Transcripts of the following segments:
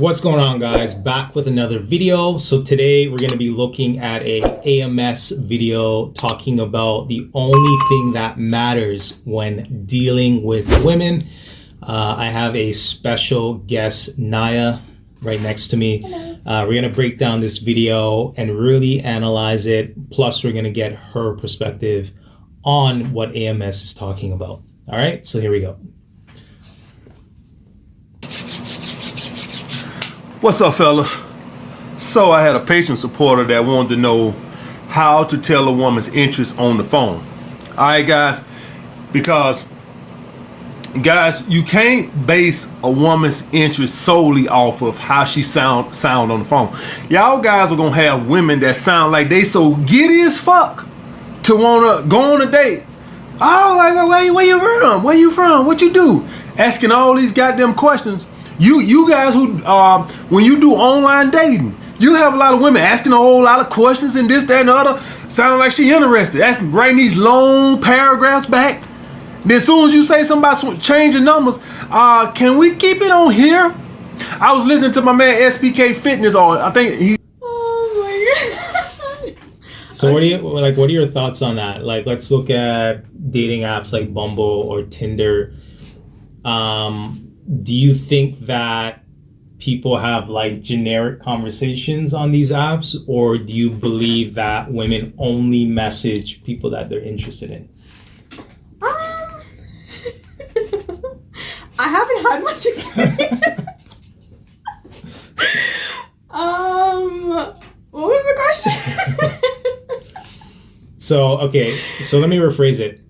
What's going on, guys? Back with another video. So today we're going to be looking at a AMS video talking about the only thing that matters when dealing with women. I have a special guest, Naya, right next to me. We're going to break down this video and really analyze it. Plus, we're going to get her perspective on what AMS is talking about. All right, so here we go. What's up, fellas? So I had a patient supporter that wanted to know how to tell a woman's interest on the phone. All right, guys, because guys, you can't base a woman's interest solely off of how she sound on the phone. Y'all guys are gonna have women that sound like they so giddy as fuck to wanna go on a date. Oh, like where you from? Where you from? What you do? Asking all these goddamn questions. You guys who when you do online dating, you have a lot of women asking a whole lot of questions and this, that, and the other, sounding like she interested, asking, writing these long paragraphs back. Then as soon as you say something about changing numbers, can we keep it on here? I was listening to my man SPK Fitness on, I think he. Oh my god. So what are your thoughts on that? Like, let's look at dating apps like Bumble or Tinder. Do you think that people have like generic conversations on these apps, or do you believe that women only message people that they're interested in? I haven't had much experience. What was the question? So let me rephrase it.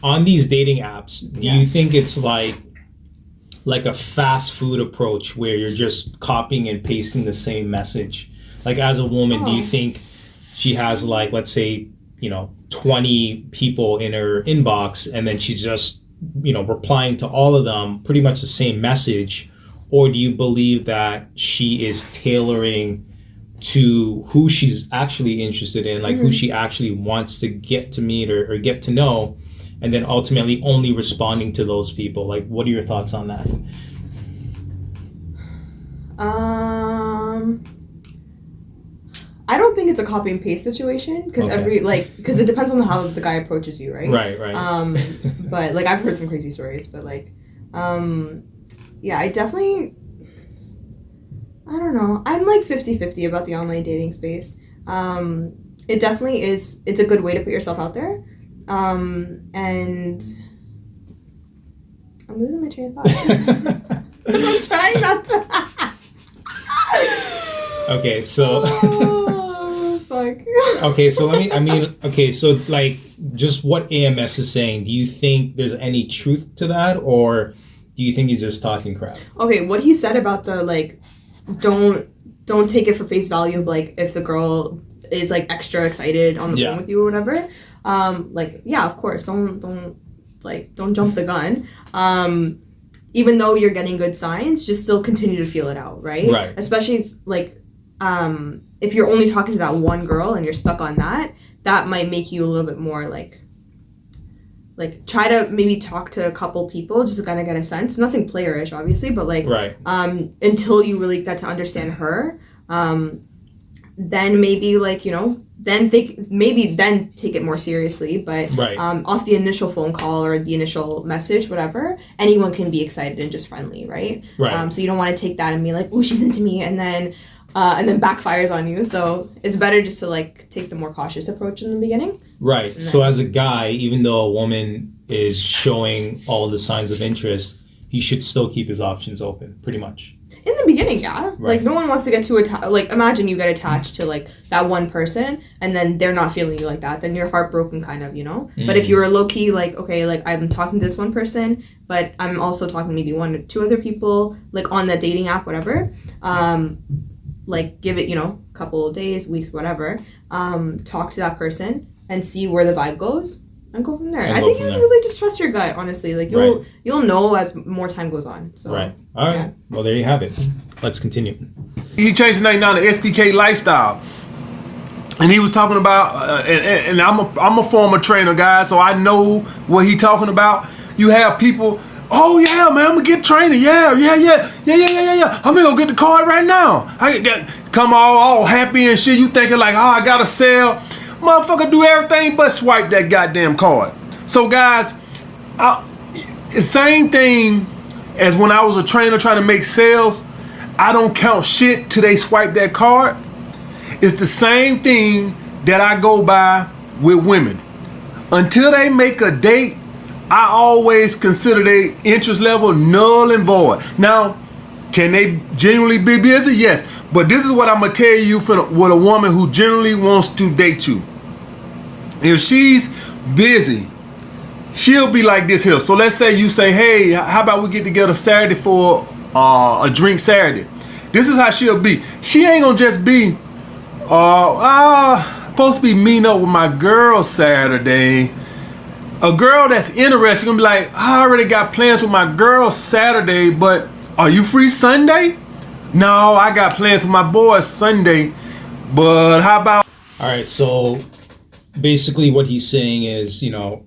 On these dating apps, do you think it's like a fast food approach where you're just copying and pasting the same message? Like, as a woman, do you think she has, like, let's say, 20 people in her inbox and then she's just, replying to all of them pretty much the same message? Or do you believe that she is tailoring to who she's actually interested in, like who she actually wants to get to meet or get to know, and then ultimately only responding to those people? Like, what are your thoughts on that? I don't think it's a copy and paste situation because because it depends on how the guy approaches you, right? Right. But like, I've heard some crazy stories, but like, I definitely, I don't know. I'm like 50-50 about the online dating space. It definitely is. It's a good way to put yourself out there. And I'm losing my train of thought. I'm trying not to. Okay, so. Oh, fuck. Okay, so so like, just what AMS is saying, do you think there's any truth to that, or do you think he's just talking crap? Okay, what he said about the, like, don't take it for face value of, like, if the girl is, like, extra excited on the phone with you or whatever. Of course, don't jump the gun. Even though you're getting good signs, just still continue to feel it out, right? Right. Especially if you're only talking to that one girl and you're stuck on that might make you a little bit more like try to maybe talk to a couple people just to kind of get a sense. Nothing playerish, obviously, but until you really get to understand her, then maybe then take it more seriously. But off the initial phone call or the initial message, whatever, anyone can be excited and just friendly, right? So you don't want to take that and be like, oh, she's into me, and then backfires on you. So it's better just to like take the more cautious approach in the beginning. Right. So as a guy, even though a woman is showing all the signs of interest, he should still keep his options open, pretty much. In the beginning, yeah. Right. Like, no one wants to get too attached. Like, imagine you get attached to, like, that one person, and then they're not feeling you like that. Then you're heartbroken, kind of, But if you were low-key, like, okay, like, I'm talking to this one person, but I'm also talking maybe one or two other people, like, on the dating app, whatever. Like, give it, a couple of days, weeks, whatever. Talk to that person and see where the vibe goes. And go from there. I think you have to really just trust your gut, honestly. Like, you'll know as more time goes on. So. Right. All right. Yeah. Well, there you have it. Let's continue. He changed the name now to SPK Lifestyle. And he was talking about, and I'm a former trainer, guy, so I know what he talking about. You have people Oh yeah, man, I'm gonna get training. Yeah. I'm gonna go get the card right now. I get come all happy and shit. You thinking like, oh, I got to sell. Motherfucker do everything but swipe that goddamn card. So guys, same thing as when I was a trainer trying to make sales. I don't count shit till they swipe that card. It's the same thing that I go by with women. Until they make a date, I always consider their interest level null and void. Now, can they genuinely be busy? Yes. But this is what I'm going to tell you with a woman who generally wants to date you. If she's busy, she'll be like this here. So let's say you say, hey, how about we get together Saturday for a drink Saturday? This is how she'll be. She ain't going to just be, supposed to be meeting up with my girl Saturday. A girl that's interested gonna be like, I already got plans with my girl Saturday, but are you free Sunday? No, I got plans with my boys Sunday, but how about... All right, so basically what he's saying is, you know,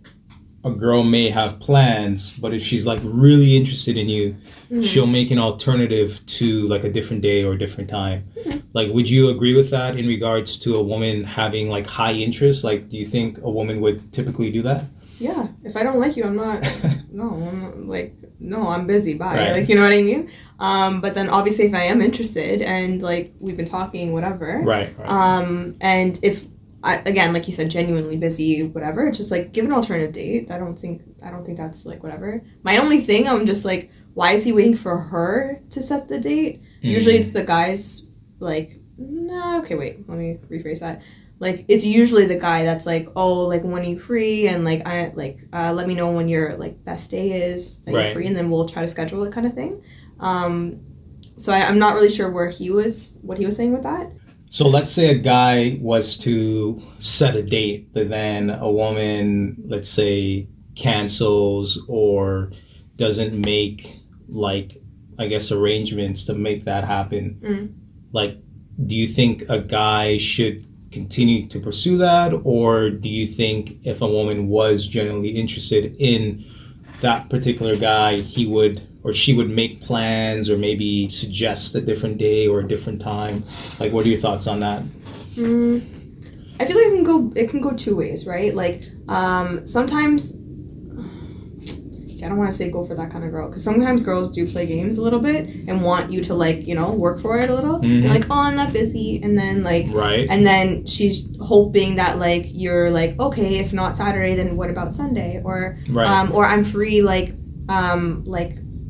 a girl may have plans, but if she's like really interested in you, she'll make an alternative to like a different day or a different time. Like, would you agree with that in regards to a woman having like high interest? Like, do you think a woman would typically do that? Yeah. If I don't like you, I'm not, I'm busy. Bye. Right. Like, you know what I mean? But then obviously if I am interested and like we've been talking, whatever. Right. And if, again, like you said, genuinely busy, whatever, just like give an alternative date. I don't think that's like whatever. My only thing, I'm just like, why is he waiting for her to set the date? Usually it's the guy's like, nah, okay, wait, let me rephrase that. Like, it's usually the guy that's like, oh, like, when are you free? And like, let me know when your like best day is that you're free, and then we'll try to schedule it, kind of thing. So I'm not really sure what he was saying with that. So let's say a guy was to set a date, but then a woman, let's say, cancels or doesn't make, like, I guess, arrangements to make that happen. Like, do you think a guy should continue to pursue that? Or do you think if a woman was genuinely interested in that particular guy, he would or she would make plans or maybe suggest a different day or a different time? Like, what are your thoughts on that? I feel like it can go two ways, right? Like, sometimes, I don't want to say go for that kind of girl, because sometimes girls do play games a little bit and want you to, like, you know, work for it a little. You're like, oh, I'm not busy, and then like, and then she's hoping that like you're like, okay, if not Saturday, then what about Sunday? Or or I'm free like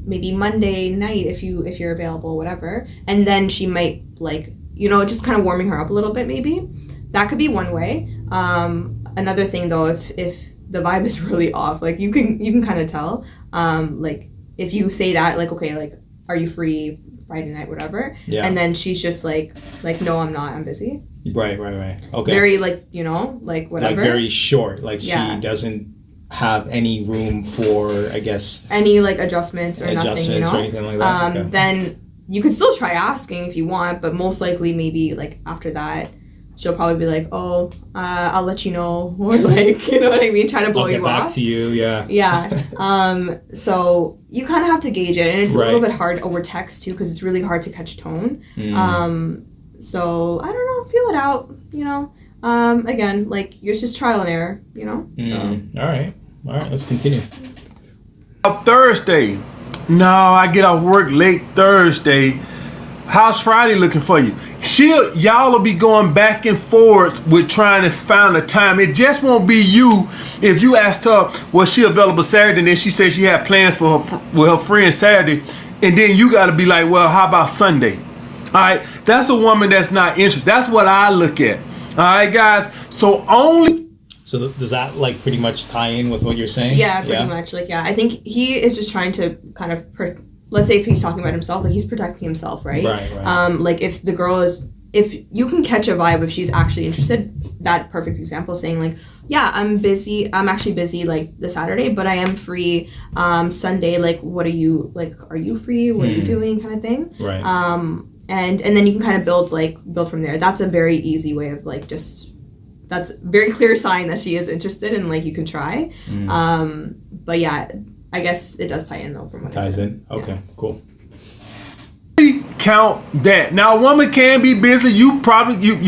maybe Monday night if you're available, whatever. And then she might, like, you know, just kind of warming her up a little bit, maybe. That could be one way. Another thing though, if the vibe is really off, like you can kind of tell, like if you say that, like, okay, like, are you free Friday night, whatever, and then she's just like no, I'm not, I'm busy. Right. Okay. Very, like, you know, like whatever. Like very short, like she doesn't have any room for, I guess, any like adjustments or nothing, you know, or anything like that. Then you could still try asking if you want, but most likely maybe like after that she'll probably be like, oh, I'll let you know, or like, you know what I mean, try to blow you off. I'll get back to you, so you kind of have to gauge it, and it's a little bit hard over text too, because it's really hard to catch tone. So I don't know, feel it out, you know. Again, like, it's just trial and error, you know. All right, let's continue. Thursday. No, I get off work late Thursday. How's Friday looking for you? Y'all will be going back and forth with trying to find a time. It just won't be you. If you asked her, was she available Saturday, and then she said she had plans for with her friend Saturday, and then you got to be like, well, how about Sunday? All right, that's a woman that's not interested. That's what I look at. All right, guys. So does that like pretty much tie in with what you're saying? Yeah, pretty much. Like, I think he is just trying to kind of let's say if he's talking about himself, like, he's protecting himself, right? Right. Like, if the girl is, if you can catch a vibe if she's actually interested, that perfect example, saying like, yeah, I'm actually busy like the Saturday, but I am free Sunday, like, what are you, like, are you free? What are you doing, kind of thing? Right. And then you can kind of build from there. That's a very easy way of like, that's a very clear sign that she is interested, and like you can try. But yeah, I guess it does tie in though from what Ties I said. in. Okay, cool. Count that. Now, a woman can be busy. You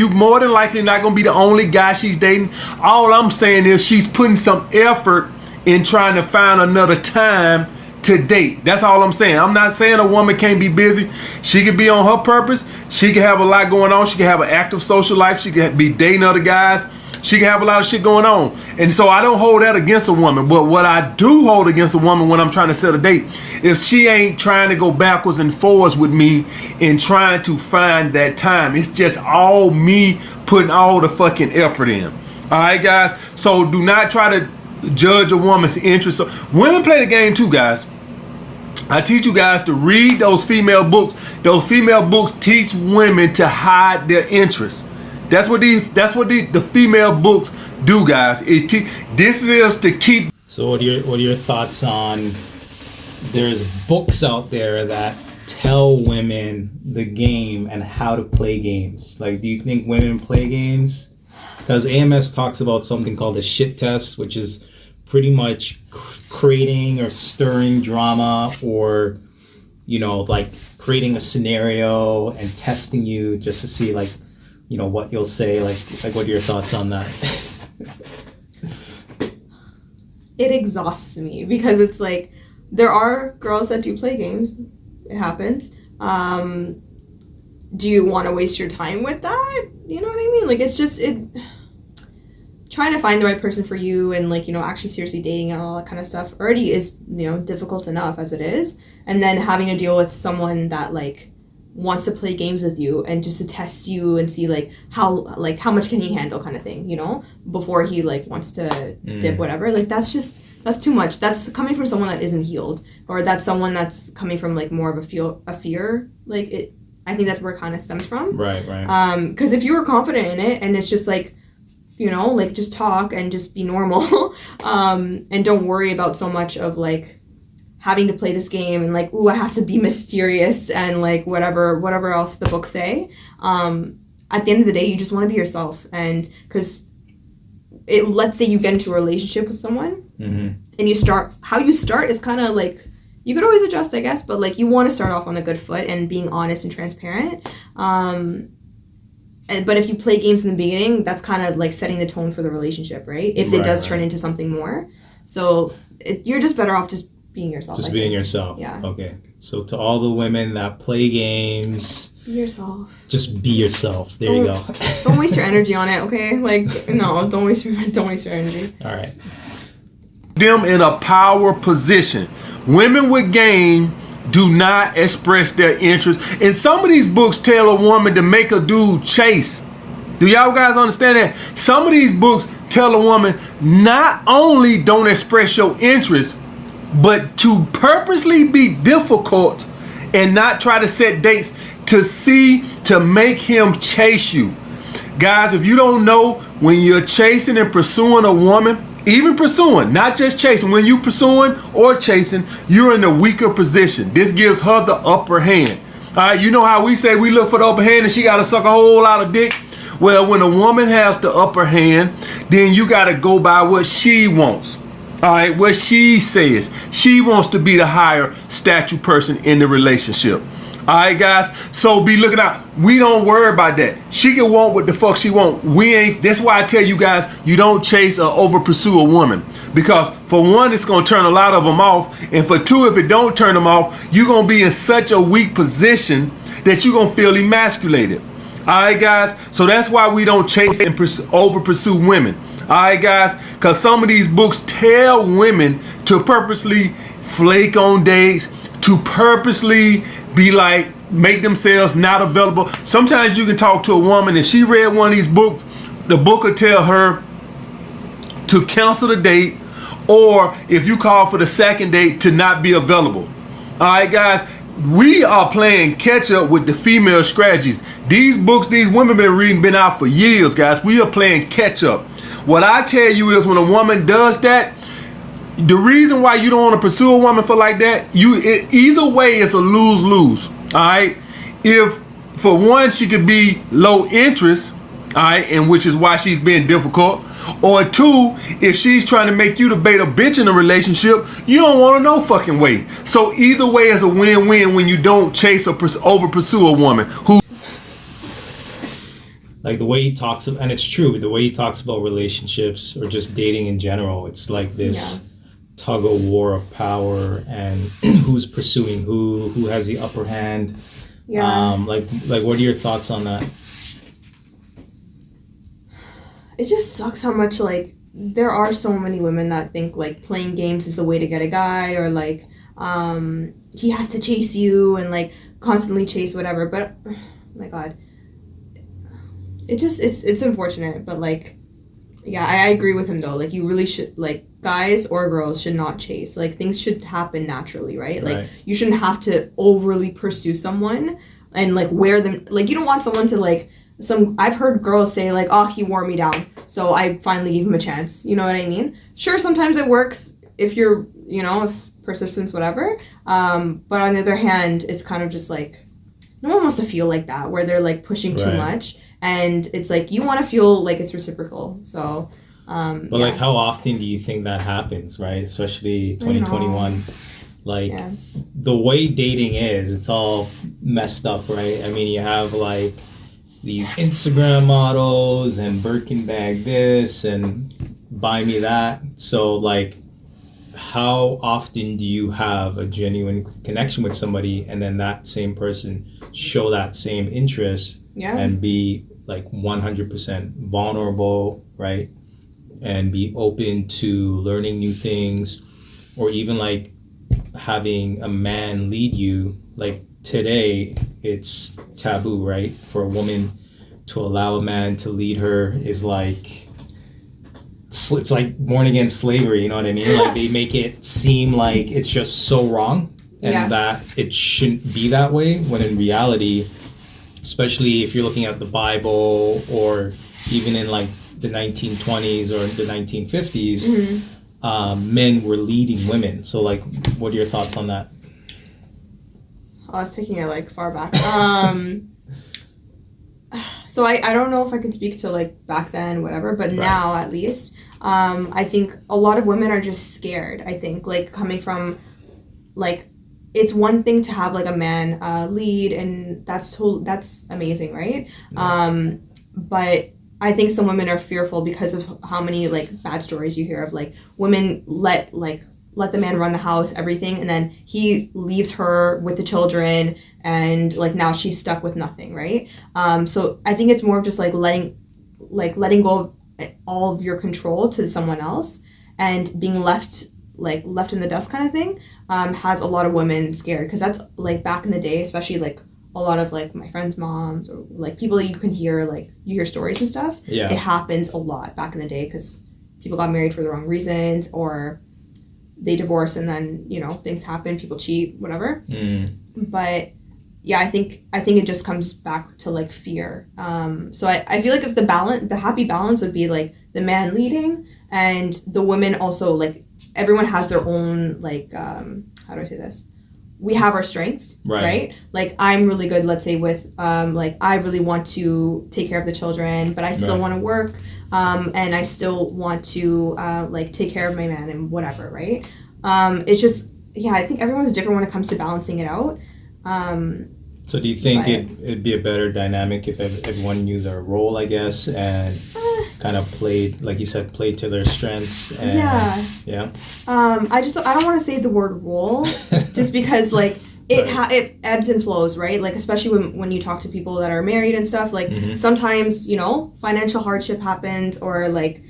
more than likely not gonna be the only guy she's dating. All I'm saying is she's putting some effort in trying to find another time to date. That's all I'm saying. I'm not saying a woman can't be busy. She could be on her purpose. She could have a lot going on. She could have an active social life. She could be dating other guys. She can have a lot of shit going on. And so I don't hold that against a woman. But what I do hold against a woman when I'm trying to set a date is she ain't trying to go backwards and forwards with me and trying to find that time. It's just all me putting all the fucking effort in. All right, guys? So do not try to judge a woman's interest. So women play the game too, guys. I teach you guys to read those female books. Those female books teach women to hide their interests. That's what the female books do, guys. This is to keep. So what are your thoughts on? There's books out there that tell women the game and how to play games. Like, do you think women play games? Because AMS talks about something called the shit test, which is pretty much creating or stirring drama, or like creating a scenario and testing you just to see what you'll say. Like what are your thoughts on that? It exhausts me because it's like there are girls that do play games. It happens. Do you want to waste your time with that? You know what I mean? Like, it's just trying to find the right person for you and actually seriously dating and all that kind of stuff already is difficult enough as it is, and then having to deal with someone that wants to play games with you and just to test you and see how much can he handle kind of thing, before he wants to dip whatever. That's too much. That's coming from someone that isn't healed, or that's someone that's coming from more of a fear. I think that's where it kind of stems from. Right. Because if you were confident in it and it's just just talk and just be normal, and don't worry about so much of having to play this game and I have to be mysterious and whatever else the books say. At the end of the day, you just want to be yourself. And because let's say you get into a relationship with someone, and how you start is kind of you could always adjust, I guess, but you want to start off on a good foot and being honest and transparent. But if you play games in the beginning, that's kind of setting the tone for the relationship, right? If it does turn into something more. So you're just better off just being yourself. Just being yourself. Yeah. Okay. So to all the women that play games, be yourself. Just be yourself. There you go. Don't waste your energy on it, okay? No, don't waste your energy. All right. Them in a power position. Women with game do not express their interest. And some of these books tell a woman to make a dude chase. Do y'all guys understand that? Some of these books tell a woman not only don't express your interest, but to purposely be difficult and not try to set dates to make him chase you. Guys, if you don't know, when you're chasing and pursuing a woman, even pursuing, not just chasing, when you pursuing or chasing, you're in a weaker position. This gives her the upper hand. All right, you know how we say we look for the upper hand and she got to suck a whole lot of dick? Well, when a woman has the upper hand, then you got to go by what she wants. All right, what she says. She wants to be the higher stature person in the relationship. All right, guys. So be looking out. We don't worry about that. She can want what the fuck she want. We ain't. That's why I tell you guys, you don't chase or over pursue a woman, because for one, it's gonna turn a lot of them off, and for two, if it don't turn them off, you're gonna be in such a weak position that you're gonna feel emasculated. All right, guys. So that's why we don't chase and over pursue women. All right, guys, because some of these books tell women to purposely flake on dates, to purposely be make themselves not available. Sometimes you can talk to a woman, if she read one of these books, the book will tell her to cancel the date, or if you call for the second date, to not be available. All right, guys, we are playing catch up with the female strategies. These books, these women been reading, been out for years, guys. We are playing catch up. What I tell you is, when a woman does that, the reason why you don't want to pursue a woman for that, either way it's a lose-lose. All right. If for one, she could be low interest, all right, and which is why she's being difficult, Or two, if she's trying to make you the beta bitch in a relationship, you don't want to no fucking way. So either way is a win-win when you don't chase or over pursue a woman who. Like the way he talks, and it's true, the way he talks about relationships or just dating in general, it's like this tug of war of power and who's pursuing who has the upper hand. Like what are your thoughts on that? It just sucks how much, like, there are so many women that think, like, playing games is the way to get a guy, or, like, he has to chase you and, like, constantly chase whatever. But, oh my God. It's unfortunate, but, like, yeah, I agree with him, though. Like, you really should, like, guys or girls should not chase. Like, things should happen naturally, right? Like, you shouldn't have to overly pursue someone and, like, wear them. Like, you don't want someone to, like, I've heard girls say, like, oh, he wore me down, so I finally gave him a chance. You know what I mean? Sure, sometimes it works if you're, if persistence, whatever. But on the other hand, it's kind of just, like, no one wants to feel like that, where they're, like, pushing too much. And it's, like, you want to feel like it's reciprocal. So, But, like, how often do you think that happens, right? Especially 2021. Like, the way dating is, it's all messed up, right? I mean, you have, like, these Instagram models and Birkin bag this and buy me that. So, like, how often do you have a genuine connection with somebody and then that same person show that same interest and be, like, 100% vulnerable, right? And be open to learning new things, or even, like, having a man lead you. Like, today it's taboo, right? For a woman to allow a man to lead her is like, it's like born again slavery, you know what I mean? Like, they make it seem like it's just so wrong and that it shouldn't be that way, when in reality, especially if you're looking at the Bible or even in, like, the 1920s or the 1950s, men were leading women. So, like, what are your thoughts on that? I was taking it, like, far back. So I don't know if I can speak to, like, back then, whatever, but now at least, I think a lot of women are just scared. I think, like, coming from, like, it's one thing to have, like, a man lead, and that's amazing, right? But I think some women are fearful because of how many, like, bad stories you hear of, like, women let the man run the house, everything, and then he leaves her with the children, and, like, now she's stuck with nothing, right? So I think it's more of just, like, letting go of all of your control to someone else, and being left in the dust kind of thing, has a lot of women scared, because that's, like, back in the day, especially, like, a lot of, like, my friends' moms, or, like, people that you can hear, like, you hear stories and stuff. It happens a lot back in the day, because people got married for the wrong reasons, or they divorce, and then, things happen, people cheat, whatever. But yeah, I think it just comes back to, like, fear. So I feel like if the happy balance would be, like, the man leading, and the women also, like, everyone has their own, like, how do I say this? We have our strengths, right? Like, I'm really good, let's say, with, like, I really want to take care of the children, but I still want to work, and I still want to, like, take care of my man and whatever, right? It's just, I think everyone's different when it comes to balancing it out. So do you think it'd be a better dynamic if everyone knew their role, I guess, and kind of played, like you said, played to their strengths? And, I don't want to say the word role, just because, like, it ebbs and flows, right? Like, especially when you talk to people that are married and stuff, like, sometimes, financial hardship happens, or, like,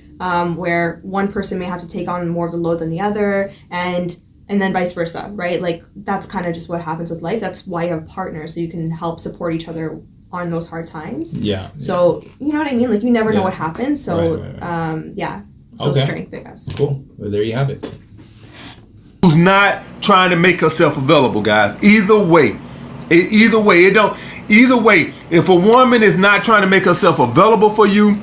where one person may have to take on more of the load than the other, and then vice versa, right? Like, that's kind of just what happens with life. That's why you have a partner, so you can help support each other on those hard times. So, you know what I mean? Like, you never know what happens. So, So strength, I guess. Cool. Well, there you have it. Who's not trying to make herself available, guys. Either way, if a woman is not trying to make herself available for you,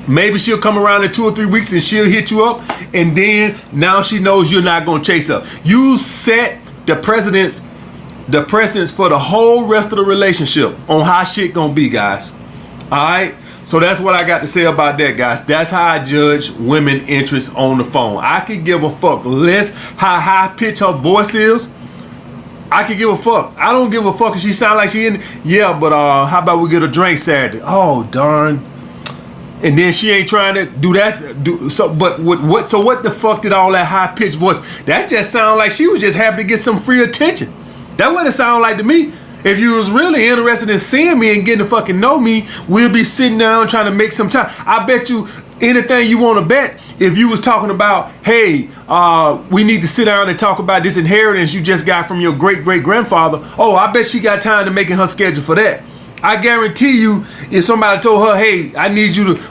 maybe she'll come around in 2 or 3 weeks and she'll hit you up, and then now she knows you're not going to chase her. You set the precedence for the whole rest of the relationship on how shit gonna be, guys. All right? So that's what I got to say about that, guys. That's how I judge women interest on the phone. I could give a fuck less how high pitch her voice is. I could give a fuck. I don't give a fuck if she sound like she in. Yeah, but how about we get a drink Saturday? Oh darn. And then she ain't trying to do that. So, but what? So what the fuck did all that high pitched voice? That just sound like she was just happy to get some free attention. That what it sound like to me. If you was really interested in seeing me and getting to fucking know me, we'll be sitting down trying to make some time. I bet you anything you want to bet. If you was talking about, hey, we need to sit down and talk about this inheritance you just got from your great grandfather. Oh, I bet she got time to make in her schedule for that. I guarantee you, if somebody told her, hey,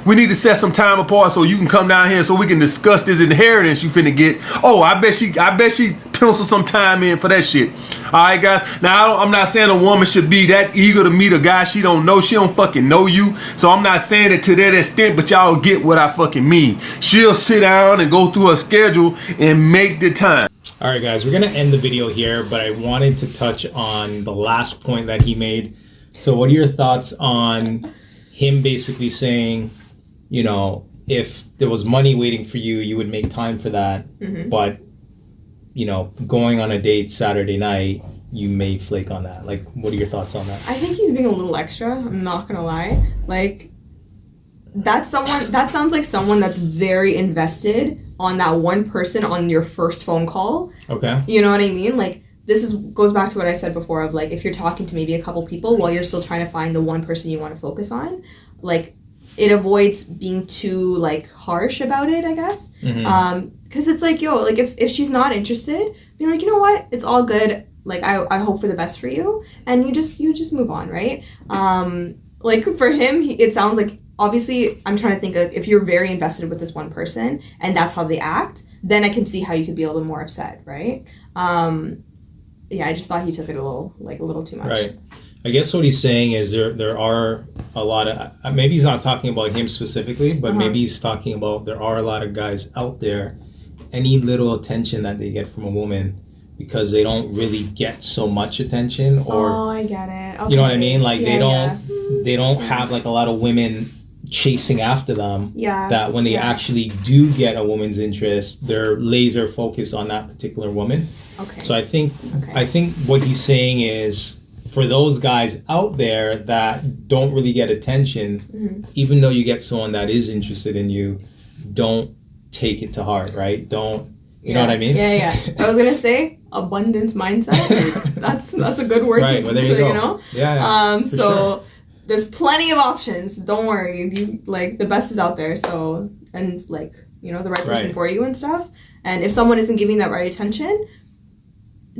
we need to set some time apart so you can come down here so we can discuss this inheritance you finna get. Oh, I bet she penciled some time in for that shit. All right, guys. Now, I'm not saying a woman should be that eager to meet a guy she don't know. She don't fucking know you. So I'm not saying it to that extent, but y'all get what I fucking mean. She'll sit down and go through her schedule and make the time. All right, guys, we're going to end the video here, but I wanted to touch on the last point that he made. So what are your thoughts on him basically saying, you know, if there was money waiting for you, you would make time for that. Mm-hmm. But, you know, going on a date Saturday night, you may flake on that. Like, what are your thoughts on that? I think he's being a little extra. I'm not going to lie. Like, that sounds like someone that's very invested on that one person on your first phone call. Okay. You know what I mean? Like, goes back to what I said before of like if you're talking to maybe a couple people while you're still trying to find the one person you want to focus on, like it avoids being too like harsh about it, I guess. Mm-hmm. Because it's like, yo, like if she's not interested, be like, you know what, it's all good. Like I hope for the best for you, and you just move on, right? Like for him, it sounds like obviously I'm trying to think of if you're very invested with this one person and that's how they act, then I can see how you could be a little more upset, right? Yeah, I just thought he took it a little too much. Right. I guess what he's saying is there are a lot of, maybe he's not talking about him specifically, but maybe he's talking about there are a lot of guys out there, any little attention that they get from a woman, because they don't really get so much attention, or I get it. Okay. You know what I mean? Like they don't have like a lot of women chasing after them. Yeah. That when they actually do get a woman's interest, they're laser focused on that particular woman. Okay. So I think what he's saying is for those guys out there that don't really get attention, even though you get someone that is interested in you, don't take it to heart, right? Don't, you know what I mean? Yeah. I was gonna say abundance mindset. that's a good word. Right. Well, there you go. You know? Yeah. So sure. There's plenty of options. Don't worry. The best is out there. So and like the right person for you and stuff. And if someone isn't giving that right attention,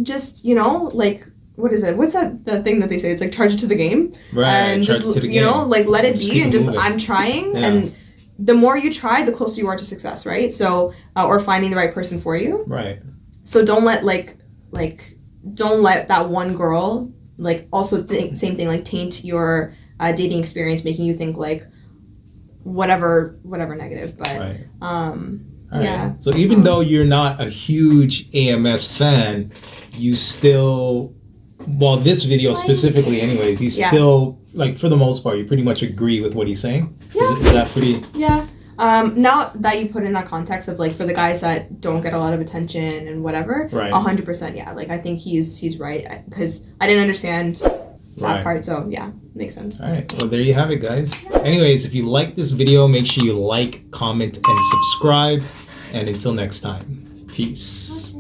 just like. What is it? What's the thing that they say? It's like charge it to the game. Right. And charge just, it to the game. like let it just be and just moving. I'm trying. Yeah. And the more you try, the closer you are to success, right? So, or finding the right person for you. Right. So don't let don't let that one girl also same thing taint your dating experience, making you think whatever negative. But right. yeah. Right. So even though you're not a huge AMS fan, you still, well, this video specifically anyways, you still, for the most part, you pretty much agree with what he's saying? Yeah. Is that pretty? Yeah. Now that you put in that context of for the guys that don't get a lot of attention and whatever, right. 100%, yeah. I think he's right, because I didn't understand that part, so yeah, makes sense. All right, well, there you have it, guys. Anyways, if you like this video, make sure you like, comment, and subscribe. And until next time, peace.